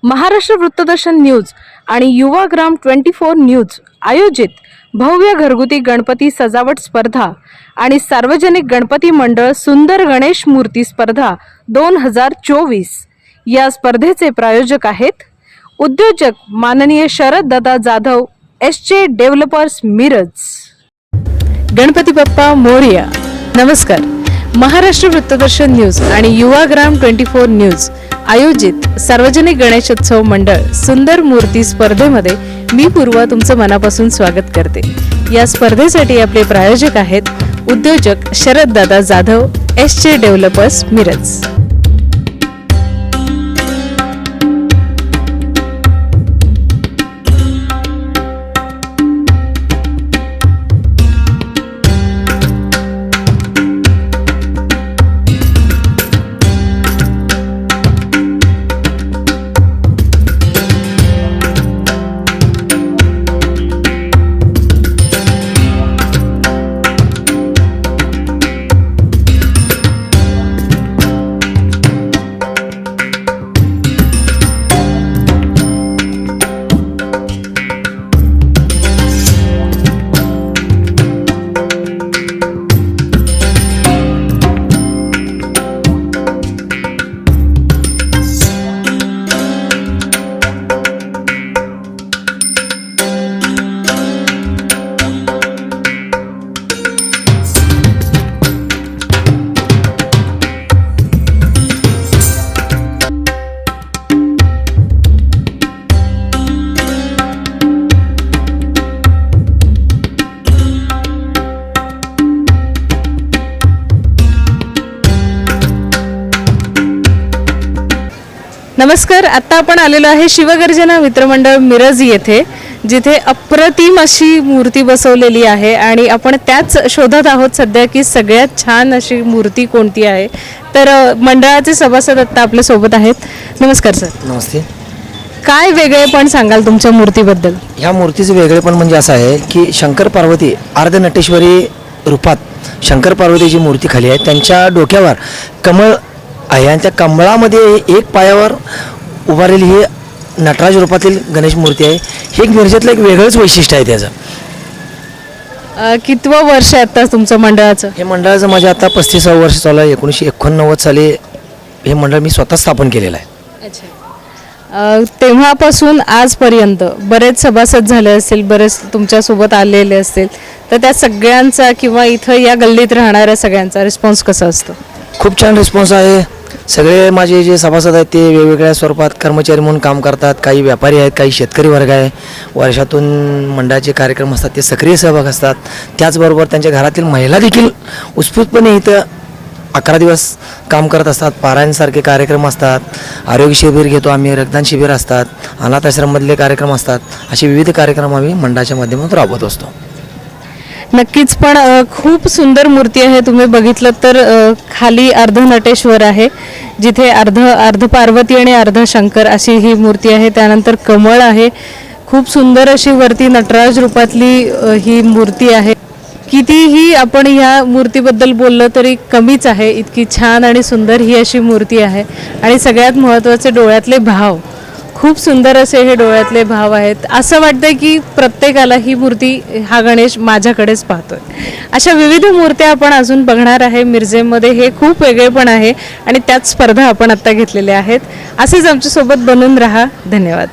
Maharashtra वृत्तदर्शन news आणि Yuvagram 24 news आयोजित भव्य घरगुती गणपती सजावट स्पर्धा आणि सार्वजनिक गणपती मंडळ सुंदर गणेश मूर्ती स्पर्धा 2024 या स्पर्धेचे प्रायोजक आहेत उद्योजक माननीय शरद दादा जाधव एसचे डेव्हलपर्स मिरज। गणपती बाप्पा मोरया। नमस्कार। महाराष्ट्र वृत्तदर्शन न्यूज आणि युवाग्राम 24 न्यूज आयोजित सार्वजनिक गणेशोत्सव मंडळ सुंदर मूर्ती स्पर्धेमध्ये मी पूर्वा तुमचं मनापासून स्वागत करते। या स्पर्धेसाठी आपले प्रायोजक आहेत उद्योजक शरद दादा जाधव एसचे डेव्हलपर्स मिरज। नमस्कार। आता आपण आलेलो आहे शिवगर्जना मित्रमंडळ मिरज येथे, जिथे अप्रतिम अशी मूर्ती बसवलेली आहे आणि आपण त्याच शोधत आहोत सध्या की सगळ्यात छान अशी मूर्ती कोणती आहे। तर मंडळाचे सभासद आता आपल्या सोबत आहेत। नमस्कार सर। नमस्ते। काय वेगळेपण सांगाल तुमच्या मूर्तीबद्दल? ह्या मूर्तीचे वेगळेपण म्हणजे असं आहे की शंकर पार्वती अर्धनटेश्वरी रूपात शंकर पार्वतीची मूर्ती खाली आहे, त्यांच्या डोक्यावर कमळ आहे आणि त्या कमळामध्ये एक पायावर उभारलेली ही नटराज रूपातील गणेश मूर्ती आहे। हे एक मिरजेतलं एक वेगळंच वैशिष्ट्य आहे त्याचं। कितवं वर्ष आहे आता तुमचं मंडळाचं? हे मंडळाचं माझ्या आता 35वं वर्ष चालू आहे। 1989 साली हे मंडळ मी स्वतः स्थापन केलेलं आहे। अच्छा। तेव्हापासून आजपर्यंत बरेच सभासद झाले असतील, बरेच तुमच्यासोबत आलेले असतील, तर त्या सगळ्यांचा किंवा इथं या गल्लीत राहणाऱ्या सगळ्यांचा रिस्पॉन्स कसा असतो? खूप छान रिस्पॉन्स आहे। सगळे माझे जे सभासद आहेत ते वेगवेगळ्या स्वरूपात कर्मचारी म्हणून काम करतात, काही व्यापारी आहेत, काही शेतकरी वर्ग आहे। वर्षातून मंडळाचे कार्यक्रम असतात ते सक्रिय सहभाग असतात। त्याचबरोबर त्यांच्या घरातील महिला देखील उत्स्फूर्तपणे इथं 11 दिवस काम करत असतात। पारायणसारखे कार्यक्रम असतात, आरोग्य शिबिर घेतो आम्ही, रक्तदान शिबिर असतात, अनाथ आश्रममधले कार्यक्रम असतात। असे विविध कार्यक्रम आम्ही मंडळाच्या माध्यमातून राबवत असतो। नक्कीच। पण खूप सुंदर मूर्ती आहे। तुम्ही बघितलं तर खाली अर्धनटेश्वर आहे, जिथे अर्ध पार्वती आणि अर्ध शंकर अशी ही मूर्ती आहे। त्यानंतर कमळ आहे, खूप सुंदर अशी वरती नटराज रूपातली ही मूर्ती आहे। कितीही आपण ह्या मूर्तीबद्दल बोललं तरी कमीच आहे, इतकी छान आणि सुंदर ही अशी मूर्ती आहे। आणि सगळ्यात महत्त्वाचे डोळ्यातले भाव, खूप सुंदर असे हे डोळ्यातले भाव आहेत। असं वाटतंय की प्रत्येकाला ही मूर्ती, हा गणेश माझ्याकडेच पाहतोय। अशा विविध मूर्त्या आपण अजून बघणार आहे मिरजेमध्ये। हे खूप वेगळेपण आहे आणि त्याच स्पर्धा आपण आता घेतलेल्या आहेत। असेच आमच्यासोबत बनून राहा। धन्यवाद।